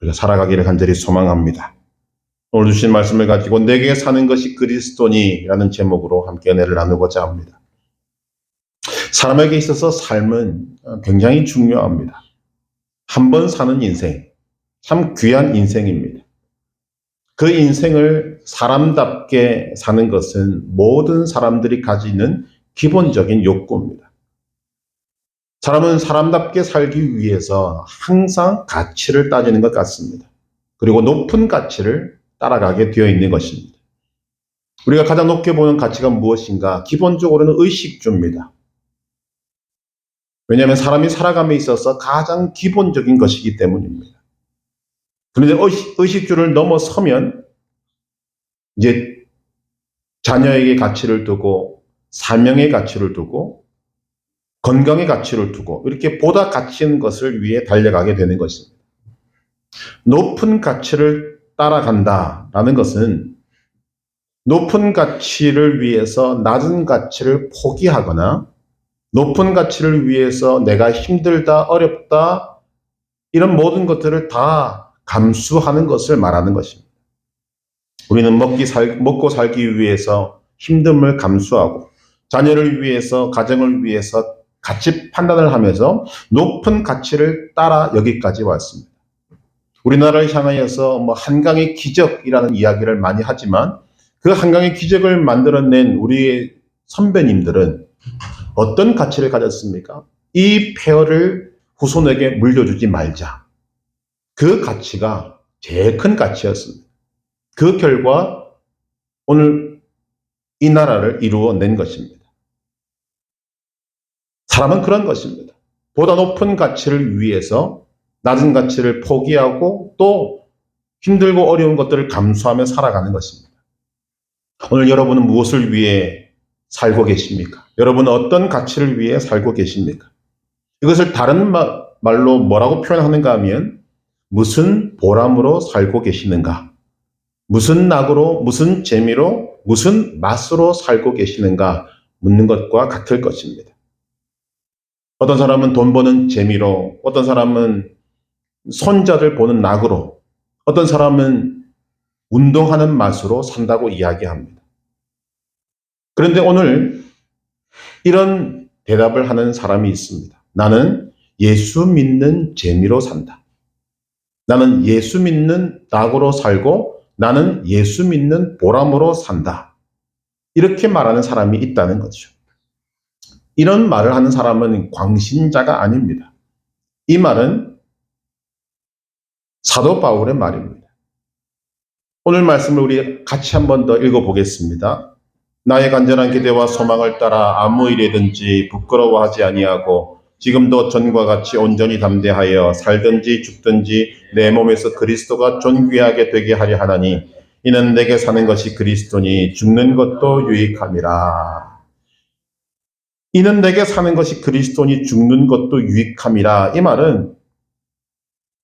우리가 살아가기를 간절히 소망합니다. 오늘 주신 말씀을 가지고 내게 사는 것이 그리스도니라는 제목으로 함께 은혜를 나누고자 합니다. 사람에게 있어서 삶은 굉장히 중요합니다. 한 번 사는 인생, 참 귀한 인생입니다. 그 인생을 사람답게 사는 것은 모든 사람들이 가지는 기본적인 욕구입니다. 사람은 사람답게 살기 위해서 항상 가치를 따지는 것 같습니다. 그리고 높은 가치를 따라가게 되어 있는 것입니다. 우리가 가장 높게 보는 가치가 무엇인가? 기본적으로는 의식주입니다. 왜냐하면 사람이 살아감에 있어서 가장 기본적인 것이기 때문입니다. 그런데 의식주를 넘어서면 이제 자녀에게 가치를 두고 사명의 가치를 두고 건강의 가치를 두고 이렇게 보다 가치 있는 것을 위해 달려가게 되는 것입니다. 높은 가치를 따라간다라는 것은 높은 가치를 위해서 낮은 가치를 포기하거나 높은 가치를 위해서 내가 힘들다, 어렵다 이런 모든 것들을 다 감수하는 것을 말하는 것입니다. 우리는 먹고 살기 위해서 힘듦을 감수하고 자녀를 위해서, 가정을 위해서 가치 판단을 하면서 높은 가치를 따라 여기까지 왔습니다. 우리나라를 향하여서 한강의 기적이라는 이야기를 많이 하지만 그 한강의 기적을 만들어낸 우리의 선배님들은 어떤 가치를 가졌습니까? 이 폐허를 후손에게 물려주지 말자. 그 가치가 제일 큰 가치였습니다. 그 결과 오늘 이 나라를 이루어낸 것입니다. 사람은 그런 것입니다. 보다 높은 가치를 위해서 낮은 가치를 포기하고 또 힘들고 어려운 것들을 감수하며 살아가는 것입니다. 오늘 여러분은 무엇을 위해 살고 계십니까? 여러분은 어떤 가치를 위해 살고 계십니까? 이것을 다른 말로 뭐라고 표현하는가 하면 무슨 보람으로 살고 계시는가? 무슨 낙으로, 무슨 재미로, 무슨 맛으로 살고 계시는가 묻는 것과 같을 것입니다. 어떤 사람은 돈 버는 재미로, 어떤 사람은 손자들 보는 낙으로, 어떤 사람은 운동하는 맛으로 산다고 이야기합니다. 그런데 오늘 이런 대답을 하는 사람이 있습니다. 나는 예수 믿는 재미로 산다. 나는 예수 믿는 낙으로 살고 나는 예수 믿는 보람으로 산다. 이렇게 말하는 사람이 있다는 거죠. 이런 말을 하는 사람은 광신자가 아닙니다. 이 말은 사도 바울의 말입니다. 오늘 말씀을 우리 같이 한 번 더 읽어보겠습니다. 나의 간절한 기대와 소망을 따라 아무 일이든지 부끄러워하지 아니하고 지금도 전과 같이 온전히 담대하여 살든지 죽든지 내 몸에서 그리스도가 존귀하게 되게 하려 하나니 이는 내게 사는 것이 그리스도니 죽는 것도 유익함이라. 이는 내게 사는 것이 그리스도니 죽는 것도 유익함이라. 이 말은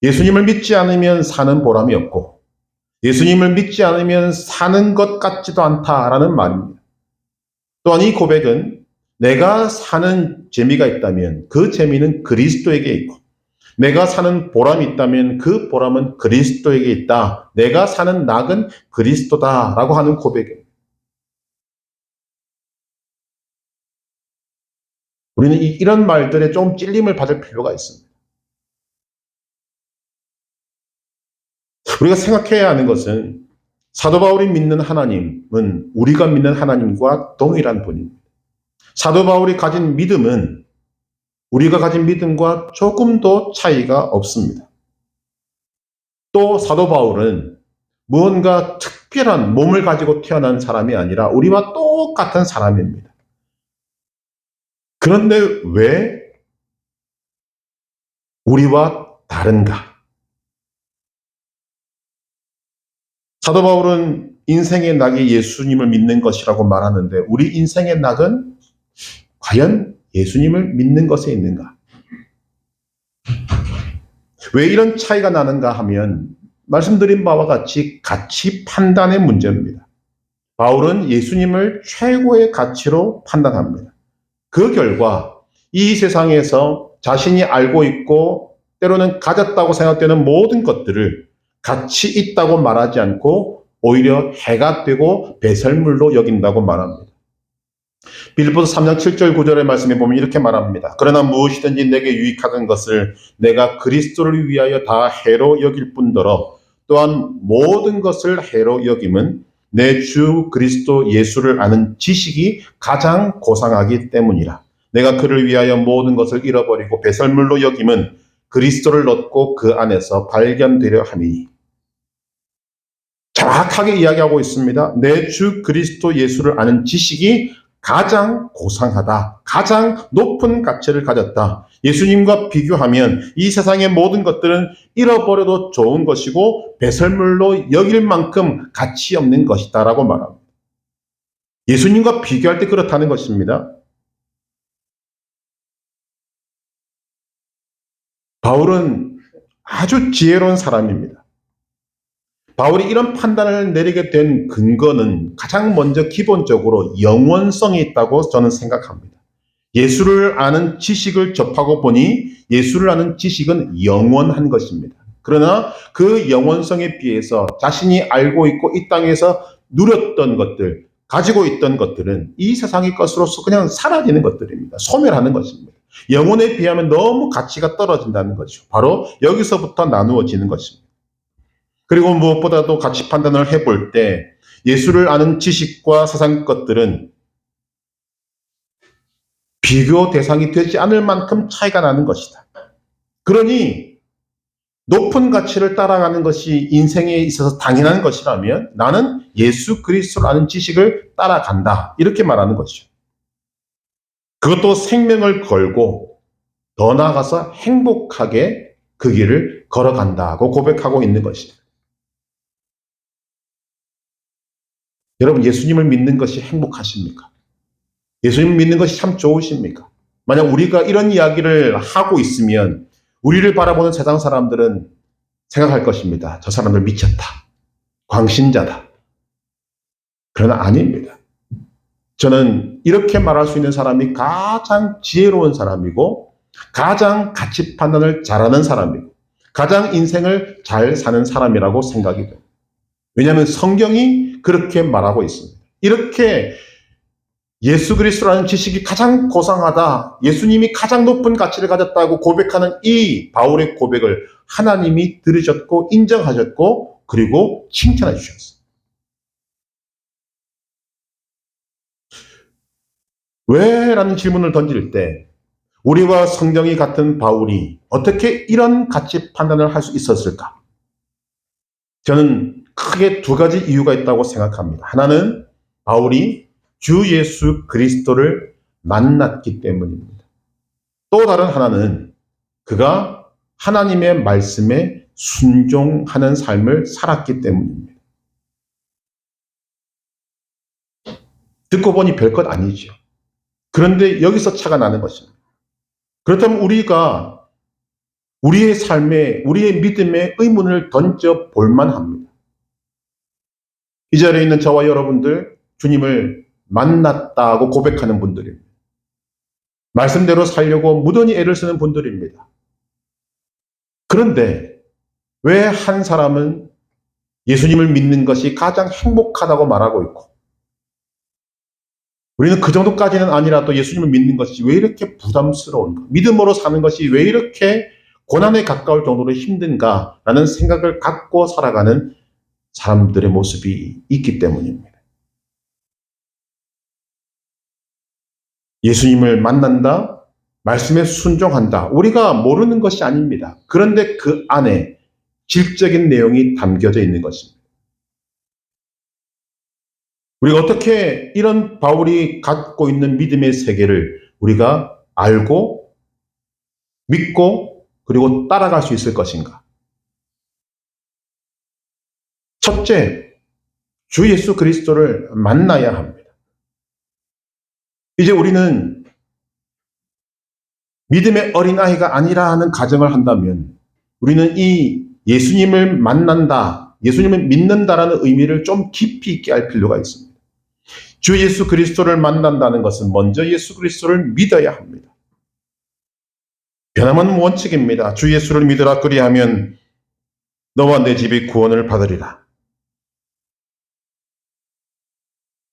예수님을 믿지 않으면 사는 보람이 없고 예수님을 믿지 않으면 사는 것 같지도 않다라는 말입니다. 또한 이 고백은 내가 사는 재미가 있다면 그 재미는 그리스도에게 있고 내가 사는 보람이 있다면 그 보람은 그리스도에게 있다. 내가 사는 낙은 그리스도다라고 하는 고백입니다. 우리는 이런 말들에 좀 찔림을 받을 필요가 있습니다. 우리가 생각해야 하는 것은 사도 바울이 믿는 하나님은 우리가 믿는 하나님과 동일한 분입니다. 사도 바울이 가진 믿음은 우리가 가진 믿음과 조금도 차이가 없습니다. 또 사도 바울은 무언가 특별한 몸을 가지고 태어난 사람이 아니라 우리와 똑같은 사람입니다. 그런데 왜 우리와 다른가? 사도 바울은 인생의 낙이 예수님을 믿는 것이라고 말하는데 우리 인생의 낙은 과연 예수님을 믿는 것에 있는가? 왜 이런 차이가 나는가 하면 말씀드린 바와 같이 가치 판단의 문제입니다. 바울은 예수님을 최고의 가치로 판단합니다. 그 결과 이 세상에서 자신이 알고 있고 때로는 가졌다고 생각되는 모든 것들을 가치 있다고 말하지 않고 오히려 해가 되고 배설물로 여긴다고 말합니다. 빌립보서 3장 7절 9절의 말씀에 보면 이렇게 말합니다. 그러나 무엇이든지 내게 유익하던 것을 내가 그리스도를 위하여 다 해로 여길 뿐더러 또한 모든 것을 해로 여김은 내 주 그리스도 예수를 아는 지식이 가장 고상하기 때문이라. 내가 그를 위하여 모든 것을 잃어버리고 배설물로 여김은 그리스도를 얻고 그 안에서 발견되려 함이니. 정확하게 이야기하고 있습니다. 내 주 그리스도 예수를 아는 지식이 가장 고상하다. 가장 높은 가치를 가졌다. 예수님과 비교하면 이 세상의 모든 것들은 잃어버려도 좋은 것이고 배설물로 여길 만큼 가치 없는 것이다 라고 말합니다. 예수님과 비교할 때 그렇다는 것입니다. 바울은 아주 지혜로운 사람입니다. 바울이 이런 판단을 내리게 된 근거는 가장 먼저 기본적으로 영원성이 있다고 저는 생각합니다. 예수를 아는 지식을 접하고 보니 예수를 아는 지식은 영원한 것입니다. 그러나 그 영원성에 비해서 자신이 알고 있고 이 땅에서 누렸던 것들, 가지고 있던 것들은 이 세상의 것으로서 그냥 사라지는 것들입니다. 소멸하는 것입니다. 영혼에 비하면 너무 가치가 떨어진다는 거죠. 바로 여기서부터 나누어지는 것입니다. 그리고 무엇보다도 가치 판단을 해볼 때 예수를 아는 지식과 세상 것들은 비교 대상이 되지 않을 만큼 차이가 나는 것이다. 그러니 높은 가치를 따라가는 것이 인생에 있어서 당연한 것이라면 나는 예수 그리스도를 아는 지식을 따라간다. 이렇게 말하는 것이죠. 그것도 생명을 걸고 더 나아가서 행복하게 그 길을 걸어간다고 고백하고 있는 것이다. 여러분, 예수님을 믿는 것이 행복하십니까? 예수님을 믿는 것이 참 좋으십니까? 만약 우리가 이런 이야기를 하고 있으면 우리를 바라보는 세상 사람들은 생각할 것입니다. 저 사람들 미쳤다. 광신자다. 그러나 아닙니다. 저는 이렇게 말할 수 있는 사람이 가장 지혜로운 사람이고 가장 가치 판단을 잘하는 사람이고 가장 인생을 잘 사는 사람이라고 생각이 됩니다. 왜냐하면 성경이 그렇게 말하고 있습니다. 이렇게 예수 그리스도라는 지식이 가장 고상하다. 예수님이 가장 높은 가치를 가졌다고 고백하는 이 바울의 고백을 하나님이 들으셨고 인정하셨고 그리고 칭찬해 주셨어요. 왜? 라는 질문을 던질 때 우리와 성경이 같은 바울이 어떻게 이런 가치 판단을 할 수 있었을까? 저는 크게 두 가지 이유가 있다고 생각합니다. 하나는 바울이 주 예수 그리스도를 만났기 때문입니다. 또 다른 하나는 그가 하나님의 말씀에 순종하는 삶을 살았기 때문입니다. 듣고 보니 별것 아니죠. 그런데 여기서 차가 나는 것입니다. 그렇다면 우리가 우리의 삶에, 우리의 믿음에 의문을 던져 볼만 합니다. 이 자리에 있는 저와 여러분들, 주님을 만났다고 고백하는 분들입니다. 말씀대로 살려고 무던히 애를 쓰는 분들입니다. 그런데 왜 한 사람은 예수님을 믿는 것이 가장 행복하다고 말하고 있고 우리는 그 정도까지는 아니라도 예수님을 믿는 것이 왜 이렇게 부담스러운가? 믿음으로 사는 것이 왜 이렇게 고난에 가까울 정도로 힘든가라는 생각을 갖고 살아가는 사람들의 모습이 있기 때문입니다. 예수님을 만난다, 말씀에 순종한다. 우리가 모르는 것이 아닙니다. 그런데 그 안에 질적인 내용이 담겨져 있는 것입니다. 우리가 어떻게 이런 바울이 갖고 있는 믿음의 세계를 우리가 알고 믿고 그리고 따라갈 수 있을 것인가? 첫째, 주 예수 그리스도를 만나야 합니다. 이제 우리는 믿음의 어린아이가 아니라 하는 가정을 한다면 우리는 이 예수님을 만난다, 예수님을 믿는다라는 의미를 좀 깊이 있게 할 필요가 있습니다. 주 예수 그리스도를 만난다는 것은 먼저 예수 그리스도를 믿어야 합니다. 변함없는 원칙입니다. 주 예수를 믿으라 그리하면 너와 내 집이 구원을 받으리라.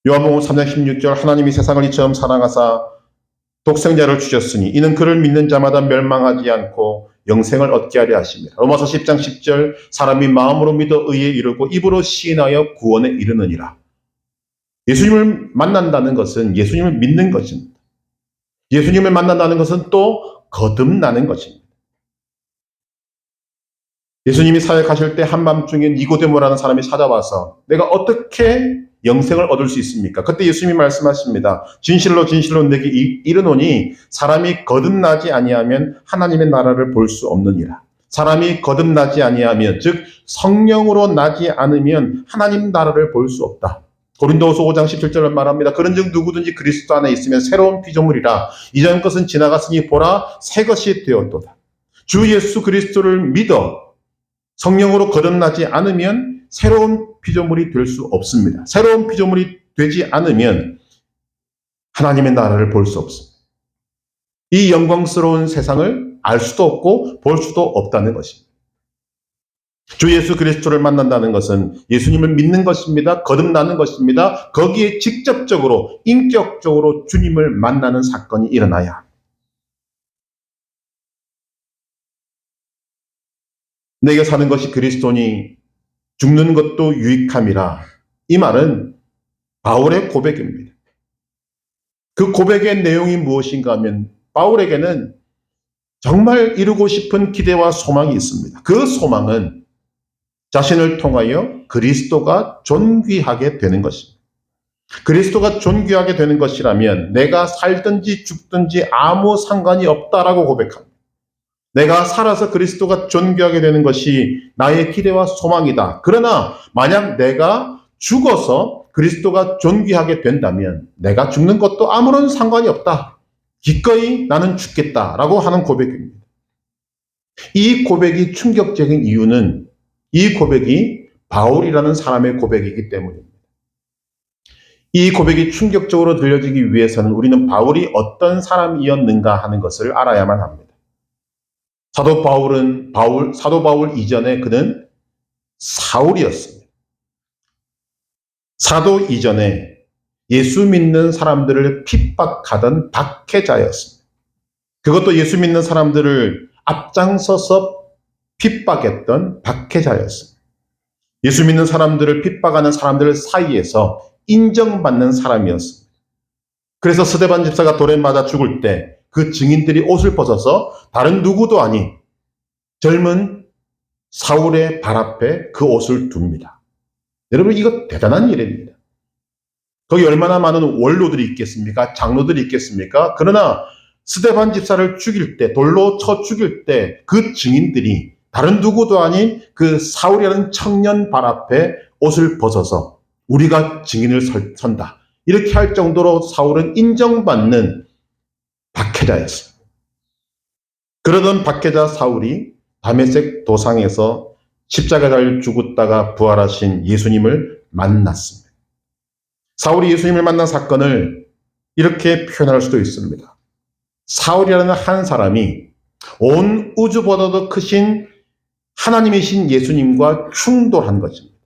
요한복음 3장 16절 하나님이 세상을 이처럼 사랑하사 독생자를 주셨으니 이는 그를 믿는 자마다 멸망하지 않고 영생을 얻게 하려 하십니다. 로마서 10장 10절 사람이 마음으로 믿어 의에 이르고 입으로 시인하여 구원에 이르느니라. 예수님을 만난다는 것은 예수님을 믿는 것입니다. 예수님을 만난다는 것은 또 거듭나는 것입니다. 예수님이 사역하실 때 한밤중에 니고데모라는 사람이 찾아와서 내가 어떻게 영생을 얻을 수 있습니까? 그때 예수님이 말씀하십니다. 진실로 진실로 내게 이르노니 사람이 거듭나지 아니하면 하나님의 나라를 볼 수 없느니라. 사람이 거듭나지 아니하면 즉 성령으로 나지 않으면 하나님 나라를 볼 수 없다. 고린도후서 5장 17절을 말합니다. 그런즉 누구든지 그리스도 안에 있으면 새로운 피조물이라. 이전 것은 지나갔으니 보라 새 것이 되었도다. 주 예수 그리스도를 믿어 성령으로 거듭나지 않으면 새로운 피조물이 될 수 없습니다. 새로운 피조물이 되지 않으면 하나님의 나라를 볼 수 없습니다. 이 영광스러운 세상을 알 수도 없고 볼 수도 없다는 것입니다. 주 예수 그리스도를 만난다는 것은 예수님을 믿는 것입니다. 거듭나는 것입니다. 거기에 직접적으로 인격적으로 주님을 만나는 사건이 일어나야 합니다. 내게 사는 것이 그리스도니 죽는 것도 유익함이라. 이 말은 바울의 고백입니다. 그 고백의 내용이 무엇인가 하면 바울에게는 정말 이루고 싶은 기대와 소망이 있습니다. 그 소망은 자신을 통하여 그리스도가 존귀하게 되는 것입니다. 그리스도가 존귀하게 되는 것이라면 내가 살든지 죽든지 아무 상관이 없다라고 고백합니다. 내가 살아서 그리스도가 존귀하게 되는 것이 나의 기대와 소망이다. 그러나 만약 내가 죽어서 그리스도가 존귀하게 된다면 내가 죽는 것도 아무런 상관이 없다. 기꺼이 나는 죽겠다라고 하는 고백입니다. 이 고백이 충격적인 이유는 이 고백이 바울이라는 사람의 고백이기 때문입니다. 이 고백이 충격적으로 들려지기 위해서는 우리는 바울이 어떤 사람이었는가 하는 것을 알아야만 합니다. 사도 바울 이전에 그는 사울이었습니다. 사도 이전에 예수 믿는 사람들을 핍박하던 박해자였습니다. 그것도 예수 믿는 사람들을 앞장서서 핍박했던 박해자였습니다. 예수 믿는 사람들을 핍박하는 사람들 사이에서 인정받는 사람이었습니다. 그래서 스데반 집사가 돌에 맞아 죽을 때 그 증인들이 옷을 벗어서 다른 누구도 아닌 젊은 사울의 발 앞에 그 옷을 둡니다. 여러분 이거 대단한 일입니다. 거기 얼마나 많은 원로들이 있겠습니까? 장로들이 있겠습니까? 그러나 스데반 집사를 죽일 때 돌로 쳐 죽일 때 그 증인들이 다른 누구도 아닌 그 사울이라는 청년 발 앞에 옷을 벗어서 우리가 증인을 선다. 이렇게 할 정도로 사울은 인정받는 박해자였습니다. 그러던 박해자 사울이 다메섹 도상에서 십자가에 달려 죽었다가 부활하신 예수님을 만났습니다. 사울이 예수님을 만난 사건을 이렇게 표현할 수도 있습니다. 사울이라는 한 사람이 온 우주보다도 크신 하나님이신 예수님과 충돌한 것입니다.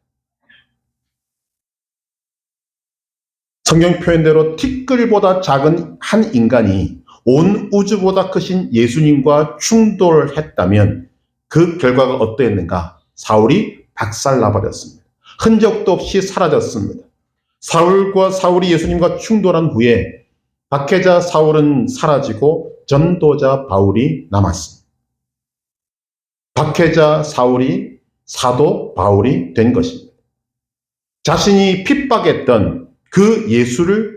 성경 표현대로 티끌보다 작은 한 인간이 온 우주보다 크신 예수님과 충돌했다면 그 결과가 어떠했는가? 사울이 박살나버렸습니다. 흔적도 없이 사라졌습니다. 사울이 예수님과 충돌한 후에 박해자 사울은 사라지고 전도자 바울이 남았습니다. 박해자 사울이 사도 바울이 된 것입니다. 자신이 핍박했던 그 예수를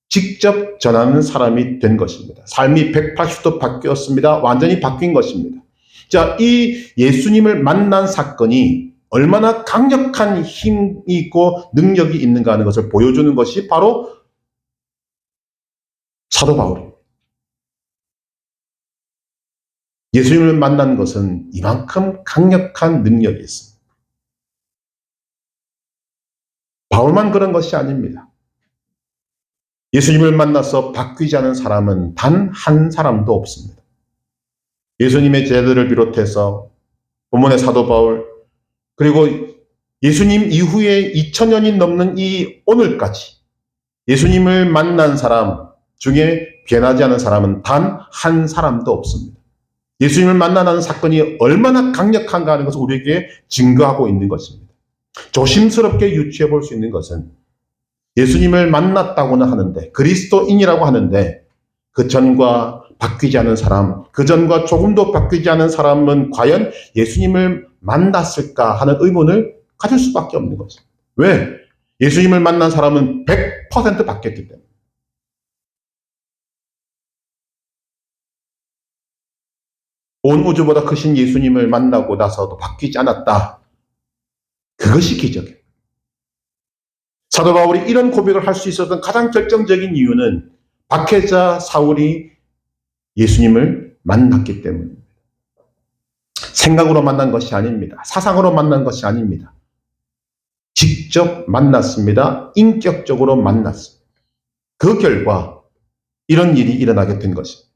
직접 전하는 사람이 된 것입니다. 삶이 180도 바뀌었습니다. 완전히 바뀐 것입니다. 자, 이 예수님을 만난 사건이 얼마나 강력한 힘이 있고 능력이 있는가 하는 것을 보여주는 것이 바로 사도 바울입니다. 예수님을 만난 것은 이만큼 강력한 능력이 있습니다. 바울만 그런 것이 아닙니다. 예수님을 만나서 바뀌지 않은 사람은 단 한 사람도 없습니다. 예수님의 제자들을 비롯해서 본문의 사도 바울, 그리고 예수님 이후에 2000년이 넘는 이 오늘까지 예수님을 만난 사람 중에 변하지 않은 사람은 단 한 사람도 없습니다. 예수님을 만나는 사건이 얼마나 강력한가 하는 것을 우리에게 증거하고 있는 것입니다. 조심스럽게 유추해 볼 수 있는 것은 예수님을 만났다고는 하는데, 그리스도인이라고 하는데, 그 전과 바뀌지 않은 사람, 그 전과 조금도 바뀌지 않은 사람은 과연 예수님을 만났을까 하는 의문을 가질 수밖에 없는 거죠. 왜? 예수님을 만난 사람은 100% 바뀌었기 때문에. 온 우주보다 크신 예수님을 만나고 나서도 바뀌지 않았다. 그것이 기적이에요. 사도 바울이 이런 고백을 할 수 있었던 가장 결정적인 이유는 박해자 사울이 예수님을 만났기 때문입니다. 생각으로 만난 것이 아닙니다. 사상으로 만난 것이 아닙니다. 직접 만났습니다. 인격적으로 만났습니다. 그 결과 이런 일이 일어나게 된 것입니다.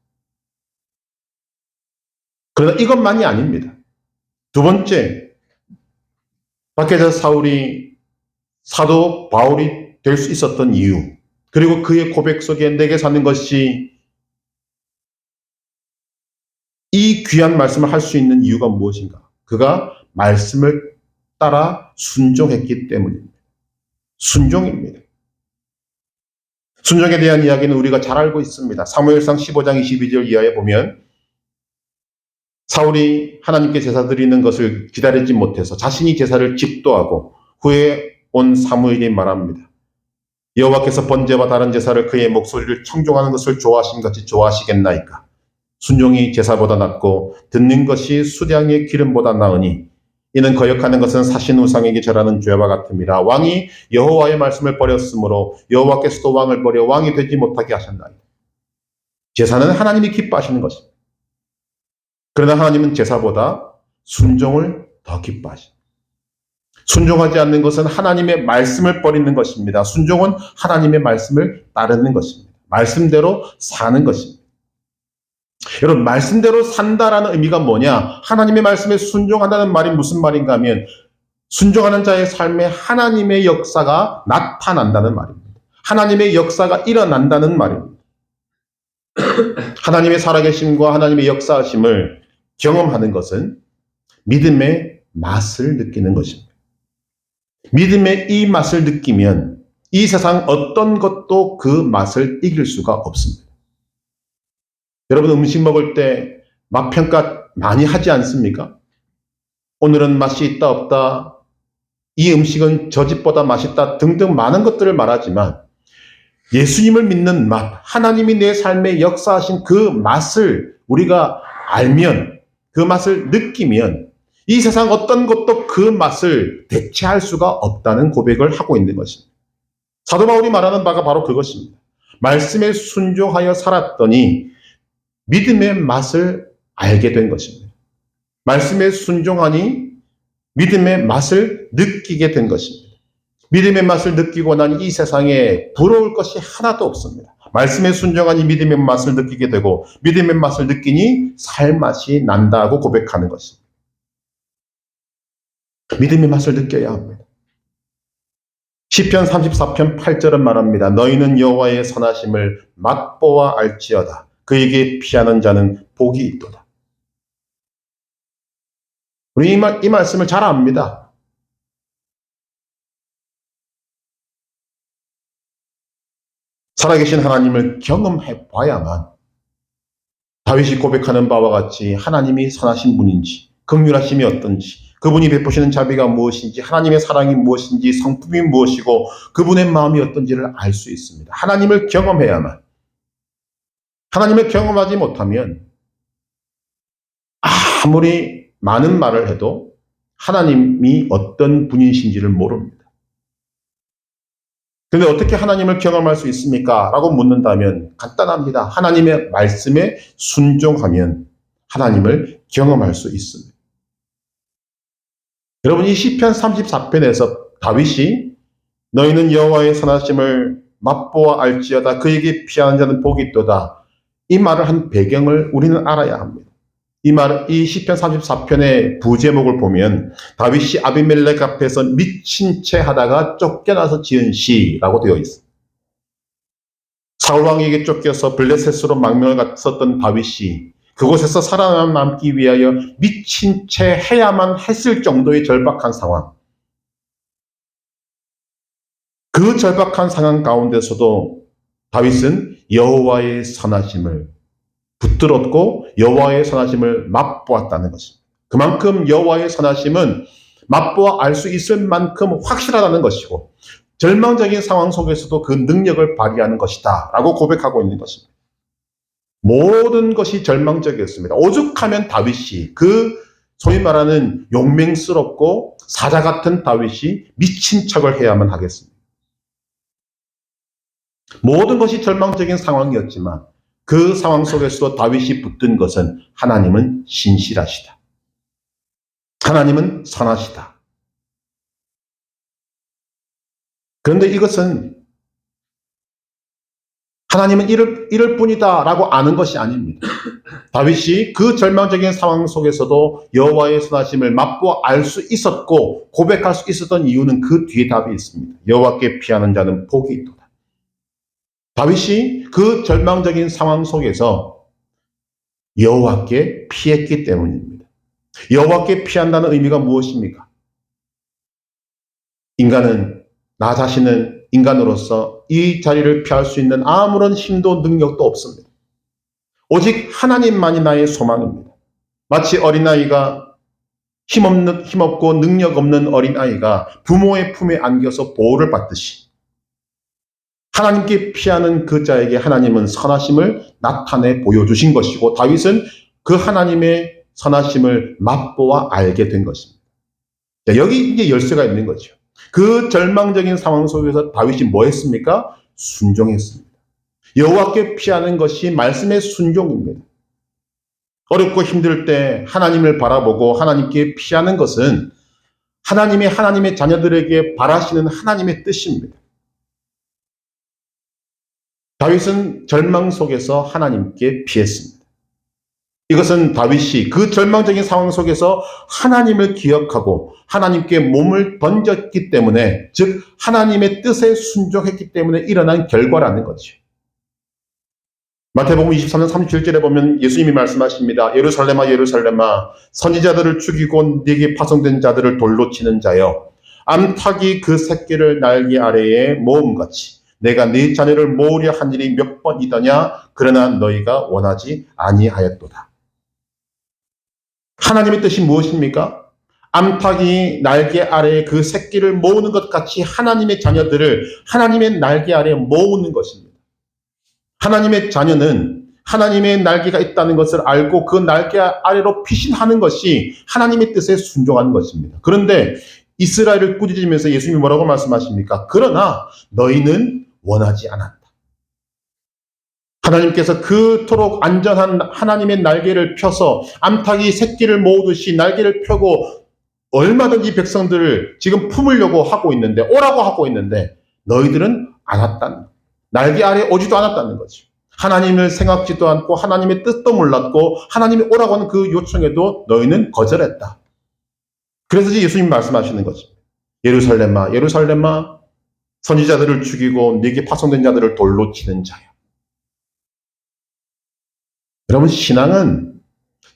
그러나 이것만이 아닙니다. 두 번째, 박해자 사울이 사도 바울이 될 수 있었던 이유, 그리고 그의 고백 속에 내게 사는 것이 이 귀한 말씀을 할 수 있는 이유가 무엇인가? 그가 말씀을 따라 순종했기 때문입니다. 순종입니다. 순종에 대한 이야기는 우리가 잘 알고 있습니다. 사무엘상 15장 22절 이하에 보면 사울이 하나님께 제사 드리는 것을 기다리지 못해서 자신이 제사를 집도하고 후에 온 사무엘이 말합니다. 여호와께서 번제와 다른 제사를 그의 목소리를 청종하는 것을 좋아하신 같이 좋아하시겠나이까? 순종이 제사보다 낫고 듣는 것이 수량의 기름보다 나으니 이는 거역하는 것은 사신 우상에게 절하는 죄와 같음이라. 왕이 여호와의 말씀을 버렸으므로 여호와께서도 왕을 버려 왕이 되지 못하게 하셨나이다. 제사는 하나님이 기뻐하시는 것입니다. 그러나 하나님은 제사보다 순종을 더 기뻐하십니다. 순종하지 않는 것은 하나님의 말씀을 버리는 것입니다. 순종은 하나님의 말씀을 따르는 것입니다. 말씀대로 사는 것입니다. 여러분, 말씀대로 산다라는 의미가 뭐냐? 하나님의 말씀에 순종한다는 말이 무슨 말인가 하면 순종하는 자의 삶에 하나님의 역사가 나타난다는 말입니다. 하나님의 역사가 일어난다는 말입니다. 하나님의 살아계심과 하나님의 역사하심을 경험하는 것은 믿음의 맛을 느끼는 것입니다. 믿음의 이 맛을 느끼면 이 세상 어떤 것도 그 맛을 이길 수가 없습니다. 여러분, 음식 먹을 때 맛평가 많이 하지 않습니까? 오늘은 맛이 있다 없다, 이 음식은 저 집보다 맛있다 등등 많은 것들을 말하지만 예수님을 믿는 맛, 하나님이 내 삶에 역사하신 그 맛을 우리가 알면, 그 맛을 느끼면 이 세상 어떤 것도 그 맛을 대체할 수가 없다는 고백을 하고 있는 것입니다. 사도 바울이 말하는 바가 바로 그것입니다. 말씀에 순종하여 살았더니 믿음의 맛을 알게 된 것입니다. 말씀에 순종하니 믿음의 맛을 느끼게 된 것입니다. 믿음의 맛을 느끼고 난 이 세상에 부러울 것이 하나도 없습니다. 말씀에 순종하니 믿음의 맛을 느끼게 되고 믿음의 맛을 느끼니 살맛이 난다고 고백하는 것입니다. 믿음의 맛을 느껴야 합니다. 시편 34편 8절은 말합니다. 너희는 여호와의 선하심을 맛보아 알지어다. 그에게 피하는 자는 복이 있도다. 우리 이 말씀을 잘 압니다. 살아계신 하나님을 경험해 봐야만 다윗이 고백하는 바와 같이 하나님이 선하신 분인지, 긍휼하심이 어떤지, 그분이 베푸시는 자비가 무엇인지, 하나님의 사랑이 무엇인지, 성품이 무엇이고 그분의 마음이 어떤지를 알 수 있습니다. 하나님을 경험해야만. 하나님을 경험하지 못하면 아무리 많은 말을 해도 하나님이 어떤 분이신지를 모릅니다. 그런데 어떻게 하나님을 경험할 수 있습니까? 라고 묻는다면 간단합니다. 하나님의 말씀에 순종하면 하나님을 경험할 수 있습니다. 여러분, 이 시편 34편에서 다윗이 너희는 여호와의 선하심을 맛보아 알지어다. 그에게 피하는 자는 복이 있도다. 이 말을 한 배경을 우리는 알아야 합니다. 이 시편 34편의 부제목을 보면 다윗이 아비멜렉 앞에서 미친 채 하다가 쫓겨나서 지은 시라고 되어 있습니다. 사울왕에게 쫓겨서 블레셋으로 망명을 갔었던 다윗이 그곳에서 살아남기 위하여 미친 채 해야만 했을 정도의 절박한 상황. 그 절박한 상황 가운데서도 다윗은 여호와의 선하심을 붙들었고 여호와의 선하심을 맛보았다는 것입니다. 그만큼 여호와의 선하심은 맛보아 알 수 있을 만큼 확실하다는 것이고 절망적인 상황 속에서도 그 능력을 발휘하는 것이다 라고 고백하고 있는 것입니다. 모든 것이 절망적이었습니다. 오죽하면 다윗이 소위 말하는 용맹스럽고 사자 같은 다윗이 미친 척을 해야만 하겠습니다. 모든 것이 절망적인 상황이었지만 그 상황 속에서도 다윗이 붙든 것은 하나님은 신실하시다. 하나님은 선하시다. 그런데 이것은 하나님은 이럴 뿐이다 라고 아는 것이 아닙니다. 다윗이 그 절망적인 상황 속에서도 여호와의 선하심을 맛보아 알 수 있었고 고백할 수 있었던 이유는 그 뒤에 답이 있습니다. 여호와께 피하는 자는 복이 있도다. 다윗이 그 절망적인 상황 속에서 여호와께 피했기 때문입니다. 여호와께 피한다는 의미가 무엇입니까? 나 자신은 인간으로서 이 자리를 피할 수 있는 아무런 힘도 능력도 없습니다. 오직 하나님만이 나의 소망입니다. 마치 어린아이가 힘없고 능력 없는 어린아이가 부모의 품에 안겨서 보호를 받듯이 하나님께 피하는 그 자에게 하나님은 선하심을 나타내 보여주신 것이고 다윗은 그 하나님의 선하심을 맛보아 알게 된 것입니다. 여기 이제 열쇠가 있는 거죠. 그 절망적인 상황 속에서 다윗이 뭐 했습니까? 순종했습니다. 여호와께 피하는 것이 말씀의 순종입니다. 어렵고 힘들 때 하나님을 바라보고 하나님께 피하는 것은 하나님의 자녀들에게 바라시는 하나님의 뜻입니다. 다윗은 절망 속에서 하나님께 피했습니다. 이것은 다윗이 그 절망적인 상황 속에서 하나님을 기억하고 하나님께 몸을 던졌기 때문에, 즉 하나님의 뜻에 순종했기 때문에 일어난 결과라는 거죠. 마태복음 23장 37절에 보면 예수님이 말씀하십니다. 예루살렘아 예루살렘아 선지자들을 죽이고 네게 파송된 자들을 돌로 치는 자여, 암탉이 그 새끼를 날개 아래에 모음같이 내가 네 자녀를 모으려 한 일이 몇 번이더냐? 그러나 너희가 원하지 아니하였도다. 하나님의 뜻이 무엇입니까? 암탉이 날개 아래에 그 새끼를 모으는 것 같이 하나님의 자녀들을 하나님의 날개 아래에 모으는 것입니다. 하나님의 자녀는 하나님의 날개가 있다는 것을 알고 그 날개 아래로 피신하는 것이 하나님의 뜻에 순종하는 것입니다. 그런데 이스라엘을 꾸짖으면서 예수님이 뭐라고 말씀하십니까? 그러나 너희는 원하지 않았다. 하나님께서 그토록 안전한 하나님의 날개를 펴서 암탉이 새끼를 모으듯이 날개를 펴고 얼마든지 백성들을 지금 품으려고 하고 있는데, 오라고 하고 있는데 너희들은 안 왔다는, 날개 아래 오지도 않았다는 거죠. 하나님을 생각지도 않고 하나님의 뜻도 몰랐고 하나님이 오라고 하는 그 요청에도 너희는 거절했다. 그래서 예수님 말씀하시는 거죠. 예루살렘아 예루살렘아 선지자들을 죽이고 네게 파송된 자들을 돌로 치는 자여. 여러분, 신앙은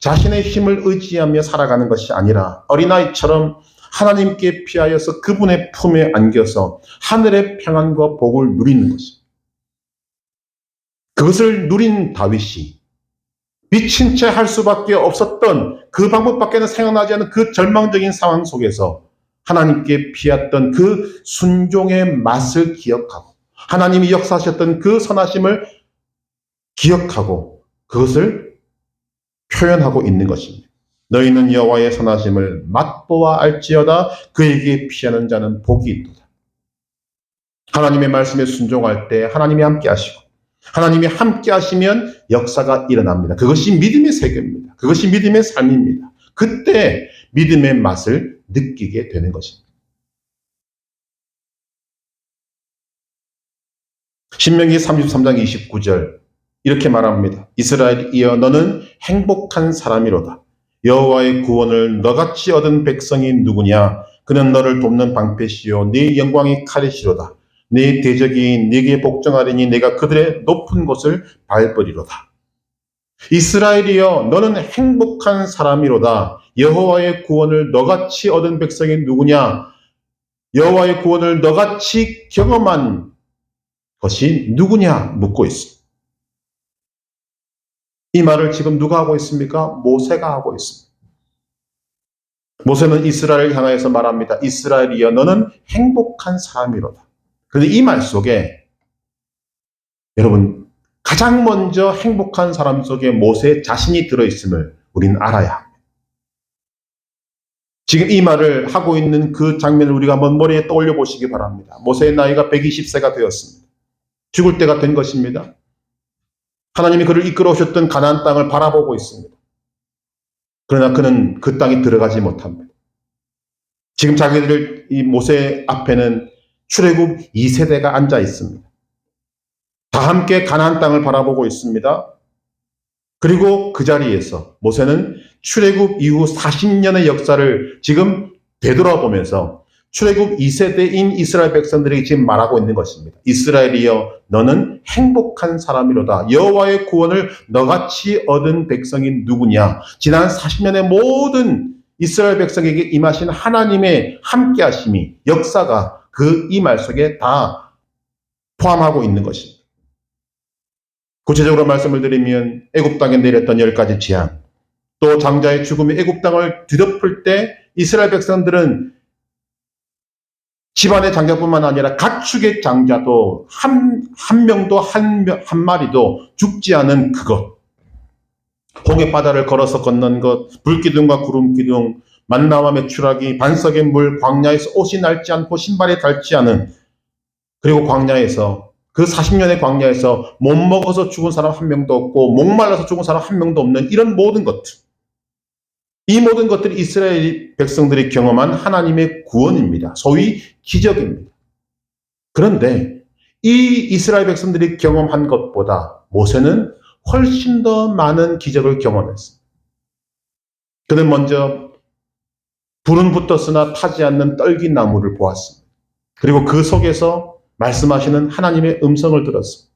자신의 힘을 의지하며 살아가는 것이 아니라 어린아이처럼 하나님께 피하여서 그분의 품에 안겨서 하늘의 평안과 복을 누리는 것입니다. 그것을 누린 다윗이 미친 채 할 수밖에 없었던, 그 방법밖에는 생각나지 않는 그 절망적인 상황 속에서 하나님께 피했던 그 순종의 맛을 기억하고 하나님이 역사하셨던 그 선하심을 기억하고 그것을 표현하고 있는 것입니다. 너희는 여호와의 선하심을 맛보아 알지어다. 그에게 피하는 자는 복이 있도다. 하나님의 말씀에 순종할 때 하나님이 함께 하시고 하나님이 함께 하시면 역사가 일어납니다. 그것이 믿음의 세계입니다. 그것이 믿음의 삶입니다. 그때 믿음의 맛을 느끼게 되는 것입니다. 신명기 33장 29절 이렇게 말합니다. 이스라엘이여 너는 행복한 사람이로다. 여호와의 구원을 너같이 얻은 백성이 누구냐? 그는 너를 돕는 방패시요 네 영광의 칼이시로다. 네 대적이 네게 복종하리니 내가 그들의 높은 곳을 밟으리로다. 이스라엘이여 너는 행복한 사람이로다. 여호와의 구원을 너같이 얻은 백성이 누구냐? 여호와의 구원을 너같이 경험한 것이 누구냐? 묻고 있습니다. 이 말을 지금 누가 하고 있습니까? 모세가 하고 있습니다. 모세는 이스라엘을 향하여서 말합니다. 이스라엘이여 너는 행복한 사람이로다. 그런데 이 말 속에 여러분 가장 먼저 행복한 사람 속에 모세 자신이 들어있음을 우리는 알아야 합니다. 지금 이 말을 하고 있는 그 장면을 우리가 한번 머리에 떠올려 보시기 바랍니다. 모세의 나이가 120세가 되었습니다. 죽을 때가 된 것입니다. 하나님이 그를 이끌어 오셨던 가나안 땅을 바라보고 있습니다. 그러나 그는 그 땅에 들어가지 못합니다. 지금 자기들 이 모세 앞에는 출애굽 2세대가 앉아 있습니다. 다 함께 가나안 땅을 바라보고 있습니다. 그리고 그 자리에서 모세는 출애굽 이후 40년의 역사를 지금 되돌아보면서 출애굽 2세대인 이스라엘 백성들에게 지금 말하고 있는 것입니다. 이스라엘이여 너는 행복한 사람이로다. 여호와의 구원을 너같이 얻은 백성이 누구냐? 지난 40년의 모든 이스라엘 백성에게 임하신 하나님의 함께하심이 역사가 그 이 말 속에 다 포함하고 있는 것입니다. 구체적으로 말씀을 드리면 애굽 땅에 내렸던 10가지 재앙, 또 장자의 죽음이 애굽 땅을 뒤덮을 때 이스라엘 백성들은 집안의 장자뿐만 아니라 가축의 장자도 한 명도 한 마리도 죽지 않은 그것, 홍해 바다를 걸어서 건넌 것, 불기둥과 구름기둥, 만나와 메추라기, 반석의 물, 광야에서 옷이 닳지 않고 신발이 닳지 않은, 그리고 광야에서 그 40년의 광야에서 못 먹어서 죽은 사람 한 명도 없고 목말라서 죽은 사람 한 명도 없는 이런 모든 것들, 이 모든 것들이 이스라엘 백성들이 경험한 하나님의 구원입니다. 소위 기적입니다. 그런데 이 이스라엘 백성들이 경험한 것보다 모세는 훨씬 더 많은 기적을 경험했습니다. 그는 먼저 불은 붙었으나 타지 않는 떨기나무를 보았습니다. 그리고 그 속에서 말씀하시는 하나님의 음성을 들었습니다.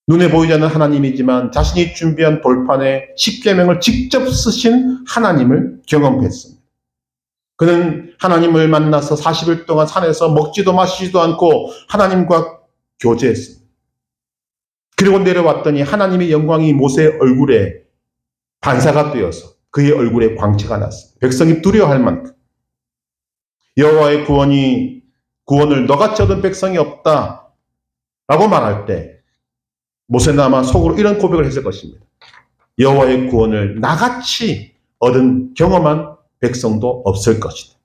눈에 보이지 않는 하나님이지만 자신이 준비한 돌판에 십계명을 직접 쓰신 하나님을 경험했습니다. 그는 하나님을 만나서 40일 동안 산에서 먹지도 마시지도 않고 하나님과 교제했습니다. 그리고 내려왔더니 하나님의 영광이 모세의 얼굴에 반사가 되어서 그의 얼굴에 광채가 났습니다. 백성이 두려워할 만큼. 여호와의 구원을 너같이 얻은 백성이 없다 라고 말할 때 모세는 아마 속으로 이런 고백을 했을 것입니다. 여호와의 구원을 나같이 얻은 경험한 백성도 없을 것이다.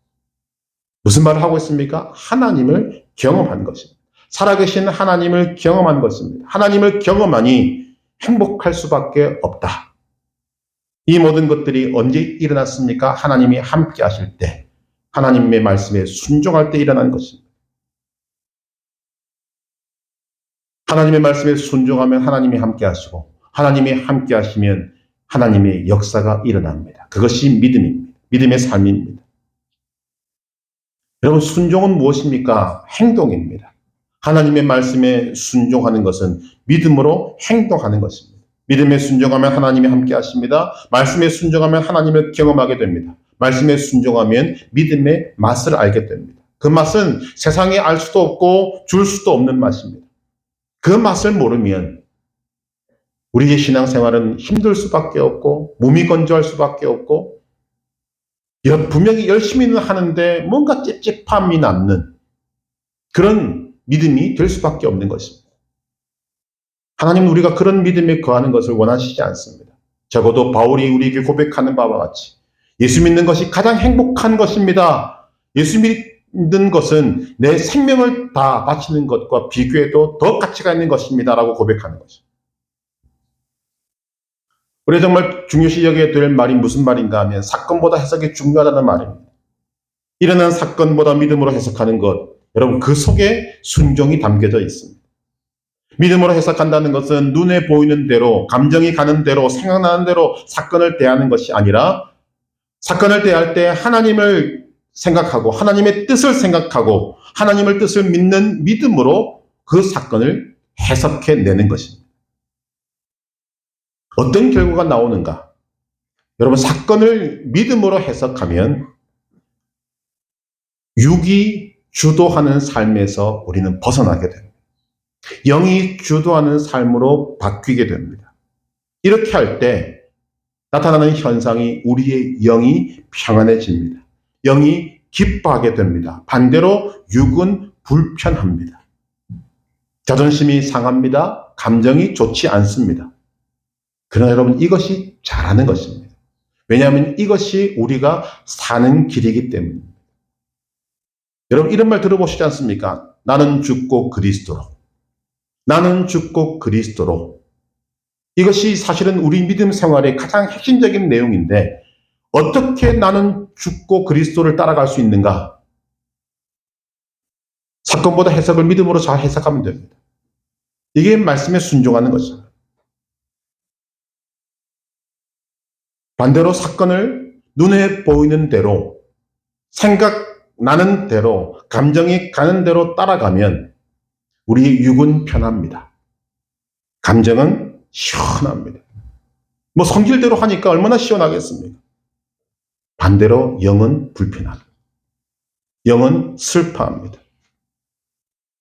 무슨 말을 하고 있습니까? 하나님을 경험한 것입니다. 살아계신 하나님을 경험한 것입니다. 하나님을 경험하니 행복할 수밖에 없다. 이 모든 것들이 언제 일어났습니까? 하나님이 함께 하실 때, 하나님의 말씀에 순종할 때 일어난 것입니다. 하나님의 말씀에 순종하면 하나님이 함께 하시고, 하나님이 함께 하시면 하나님의 역사가 일어납니다. 그것이 믿음입니다. 믿음의 삶입니다. 여러분, 순종은 무엇입니까? 행동입니다. 하나님의 말씀에 순종하는 것은 믿음으로 행동하는 것입니다. 믿음에 순종하면 하나님이 함께 하십니다. 말씀에 순종하면 하나님을 경험하게 됩니다. 말씀에 순종하면 믿음의 맛을 알게 됩니다. 그 맛은 세상에 알 수도 없고 줄 수도 없는 맛입니다. 그 맛을 모르면 우리의 신앙생활은 힘들 수밖에 없고 무미건조할 수밖에 없고 분명히 열심히는 하는데 뭔가 찝찝함이 남는 그런 믿음이 될 수밖에 없는 것입니다. 하나님은 우리가 그런 믿음에 거하는 것을 원하시지 않습니다. 적어도 바울이 우리에게 고백하는 바와 같이 예수 믿는 것이 가장 행복한 것입니다. 예수 믿는 것은 내 생명을 다 바치는 것과 비교해도 더 가치가 있는 것입니다. 라고 고백하는 것입니다. 우리가 정말 중요시 여겨야 될 말이 무슨 말인가 하면 사건보다 해석이 중요하다는 말입니다. 일어난 사건보다 믿음으로 해석하는 것, 여러분 그 속에 순종이 담겨져 있습니다. 믿음으로 해석한다는 것은 눈에 보이는 대로, 감정이 가는 대로, 생각나는 대로 사건을 대하는 것이 아니라 사건을 대할 때 하나님을 생각하고 하나님의 뜻을 생각하고 하나님의 뜻을 믿는 믿음으로 그 사건을 해석해내는 것입니다. 어떤 결과가 나오는가? 여러분, 사건을 믿음으로 해석하면 육이 주도하는 삶에서 우리는 벗어나게 됩니다. 영이 주도하는 삶으로 바뀌게 됩니다. 이렇게 할 때 나타나는 현상이 우리의 영이 평안해집니다. 영이 기뻐하게 됩니다. 반대로 육은 불편합니다. 자존심이 상합니다. 감정이 좋지 않습니다. 그러나 여러분, 이것이 잘하는 것입니다. 왜냐하면 이것이 우리가 사는 길이기 때문입니다. 여러분, 이런 말 들어보시지 않습니까? 나는 죽고 그리스도로. 나는 죽고 그리스도로. 이것이 사실은 우리 믿음 생활의 가장 핵심적인 내용인데 어떻게 나는 죽고 그리스도를 따라갈 수 있는가? 사건보다 해석을 믿음으로 잘 해석하면 됩니다. 이게 말씀에 순종하는 것이죠. 반대로 사건을 눈에 보이는 대로, 생각나는 대로, 감정이 가는 대로 따라가면 우리의 육은 편합니다. 감정은 시원합니다. 뭐 성질대로 하니까 얼마나 시원하겠습니까? 반대로 영은 불편합니다. 영은 슬퍼합니다.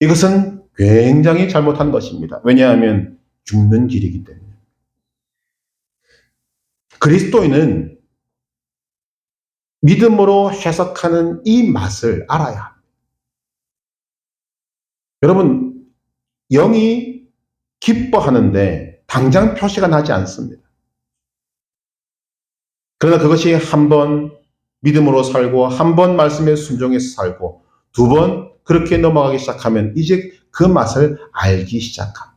이것은 굉장히 잘못한 것입니다. 왜냐하면 죽는 길이기 때문에. 그리스도인은 믿음으로 해석하는 이 맛을 알아야 합니다. 여러분, 영이 기뻐하는데 당장 표시가 나지 않습니다. 그러나 그것이 한 번 믿음으로 살고 한 번 말씀에 순종해서 살고 두 번 그렇게 넘어가기 시작하면 이제 그 맛을 알기 시작합니다.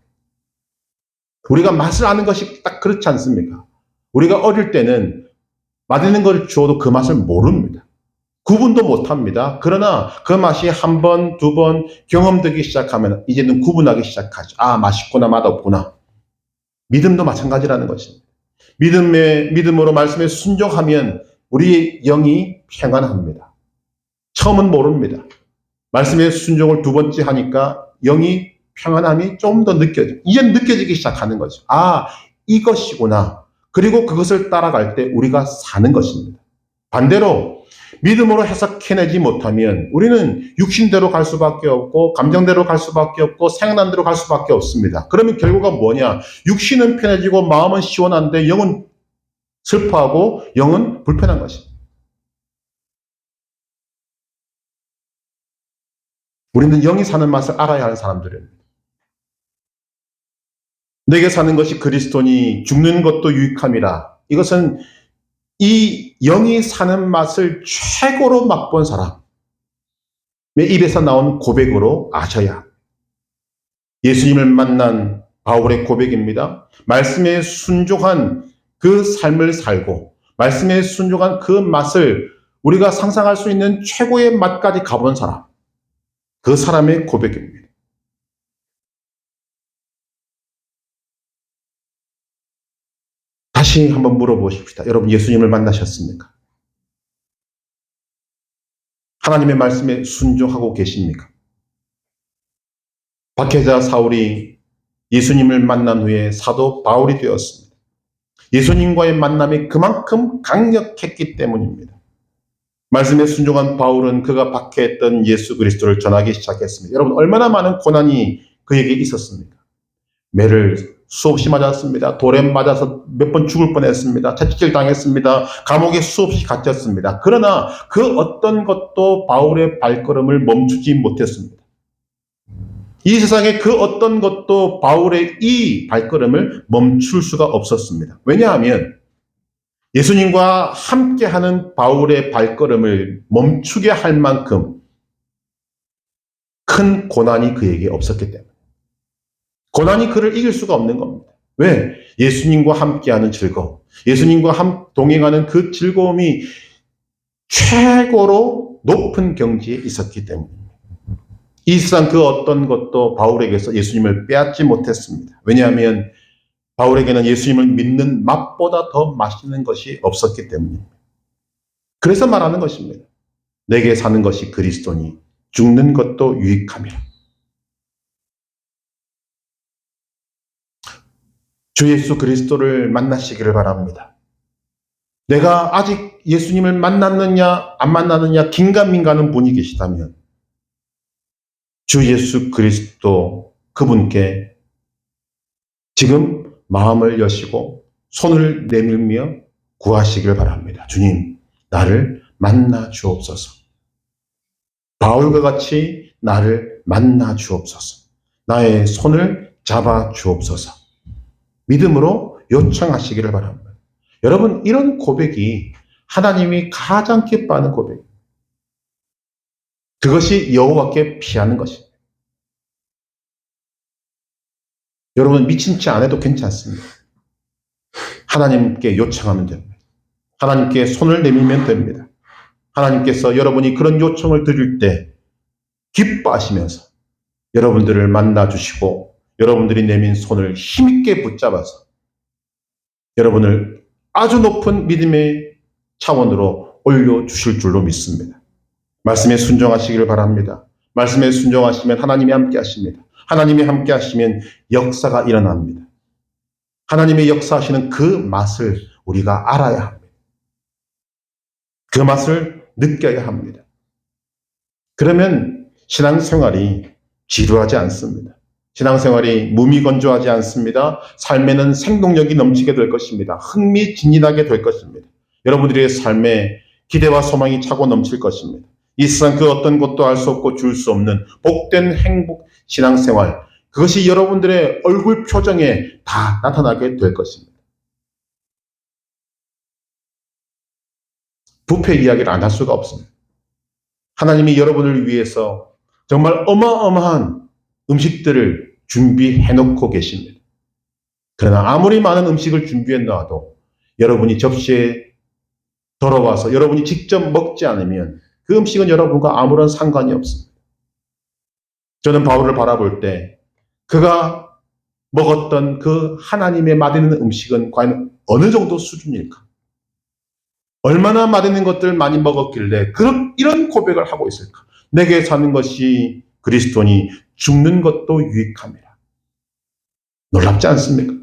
우리가 맛을 아는 것이 딱 그렇지 않습니까? 우리가 어릴 때는 맛있는 걸 주어도 그 맛을 모릅니다. 구분도 못합니다. 그러나 그 맛이 한 번, 두 번 경험되기 시작하면 이제는 구분하기 시작하죠. 아, 맛있구나, 맛없구나. 믿음도 마찬가지라는 것입니다. 믿음으로 말씀에 순종하면 우리의 영이 평안합니다. 처음은 모릅니다. 말씀의 순종을 두 번째 하니까 영이 평안함이 좀 더 이제 느껴지기 시작하는 거죠. 아, 이것이구나. 그리고 그것을 따라갈 때 우리가 사는 것입니다. 반대로 믿음으로 해석해내지 못하면 우리는 육신대로 갈 수밖에 없고 감정대로 갈 수밖에 없고 생각난 대로 갈 수밖에 없습니다. 그러면 결과가 뭐냐? 육신은 편해지고 마음은 시원한데 영은 슬퍼하고 영은 불편한 것입니다. 우리는 영이 사는 맛을 알아야 하는 사람들입니다. 내게 사는 것이 그리스도니 죽는 것도 유익함이라. 이것은 이 영이 사는 맛을 최고로 맛본 사람의 입에서 나온 고백으로 아셔야 합니다. 예수님을 만난 바울의 고백입니다. 말씀에 순종한 그 삶을 살고 말씀에 순종한 그 맛을 우리가 상상할 수 있는 최고의 맛까지 가본 사람, 그 사람의 고백입니다. 다시 한번 물어보십시다. 여러분, 예수님을 만나셨습니까? 하나님의 말씀에 순종하고 계십니까? 박해자 사울이 예수님을 만난 후에 사도 바울이 되었습니다. 예수님과의 만남이 그만큼 강력했기 때문입니다. 말씀에 순종한 바울은 그가 박해했던 예수 그리스도를 전하기 시작했습니다. 여러분, 얼마나 많은 고난이 그에게 있었습니까? 매를 수없이 맞았습니다. 돌에 맞아서 몇 번 죽을 뻔했습니다. 채찍질 당했습니다. 감옥에 수없이 갇혔습니다. 그러나 그 어떤 것도 바울의 발걸음을 멈추지 못했습니다. 이 세상에 그 어떤 것도 바울의 이 발걸음을 멈출 수가 없었습니다. 왜냐하면 예수님과 함께하는 바울의 발걸음을 멈추게 할 만큼 큰 고난이 그에게 없었기 때문에. 고난이 그를 이길 수가 없는 겁니다. 왜? 예수님과 함께하는 즐거움, 예수님과 동행하는 그 즐거움이 최고로 높은 경지에 있었기 때문입니다. 이 세상 그 어떤 것도 바울에게서 예수님을 빼앗지 못했습니다. 왜냐하면 바울에게는 예수님을 믿는 맛보다 더 맛있는 것이 없었기 때문입니다. 그래서 말하는 것입니다. 내게 사는 것이 그리스도니 죽는 것도 유익함이라. 주 예수 그리스도를 만나시기를 바랍니다. 내가 아직 예수님을 만났느냐 안 만났느냐 긴가민가하는 분이 계시다면 주 예수 그리스도 그분께 지금 마음을 여시고 손을 내밀며 구하시길 바랍니다. 주님, 나를 만나 주옵소서. 바울과 같이 나를 만나 주옵소서. 나의 손을 잡아 주옵소서. 믿음으로 요청하시기를 바랍니다. 여러분, 이런 고백이 하나님이 가장 기뻐하는 고백입니다. 그것이 여호와께 피하는 것입니다. 여러분, 미친 채 안 해도 괜찮습니다. 하나님께 요청하면 됩니다. 하나님께 손을 내밀면 됩니다. 하나님께서 여러분이 그런 요청을 드릴 때 기뻐하시면서 여러분들을 만나주시고 여러분들이 내민 손을 힘있게 붙잡아서 여러분을 아주 높은 믿음의 차원으로 올려주실 줄로 믿습니다. 말씀에 순종하시기를 바랍니다. 말씀에 순종하시면 하나님이 함께 하십니다. 하나님이 함께 하시면 역사가 일어납니다. 하나님의 역사하시는 그 맛을 우리가 알아야 합니다. 그 맛을 느껴야 합니다. 그러면 신앙생활이 지루하지 않습니다. 신앙생활이 무미건조하지 않습니다. 삶에는 생동력이 넘치게 될 것입니다. 흥미진진하게 될 것입니다. 여러분들의 삶에 기대와 소망이 차고 넘칠 것입니다. 이 세상 그 어떤 것도 알 수 없고 줄 수 없는 복된 행복 신앙생활, 그것이 여러분들의 얼굴 표정에 다 나타나게 될 것입니다. 부패 이야기를 안 할 수가 없습니다. 하나님이 여러분을 위해서 정말 어마어마한 음식들을 준비해 놓고 계십니다. 그러나 아무리 많은 음식을 준비해 놔도 여러분이 접시에 들어와서 여러분이 직접 먹지 않으면 그 음식은 여러분과 아무런 상관이 없습니다. 저는 바울을 바라볼 때 그가 먹었던 그 하나님의 맛있는 음식은 과연 어느 정도 수준일까? 얼마나 맛있는 것들을 많이 먹었길래 이런 고백을 하고 있을까? 내게 사는 것이 그리스도니 죽는 것도 유익함이라. 놀랍지 않습니까?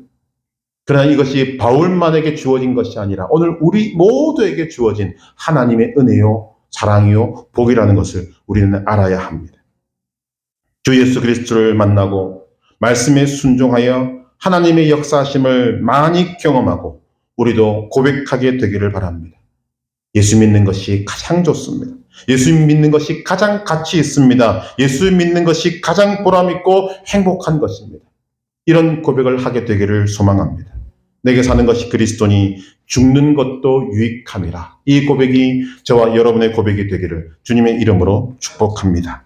그러나 이것이 바울만에게 주어진 것이 아니라 오늘 우리 모두에게 주어진 하나님의 은혜요, 사랑이요, 복이라는 것을 우리는 알아야 합니다. 주 예수 그리스도를 만나고 말씀에 순종하여 하나님의 역사하심을 많이 경험하고 우리도 고백하게 되기를 바랍니다. 예수 믿는 것이 가장 좋습니다. 예수 믿는 것이 가장 가치 있습니다. 예수 믿는 것이 가장 보람있고 행복한 것입니다. 이런 고백을 하게 되기를 소망합니다. 내게 사는 것이 그리스도니 죽는 것도 유익함이라. 이 고백이 저와 여러분의 고백이 되기를 주님의 이름으로 축복합니다.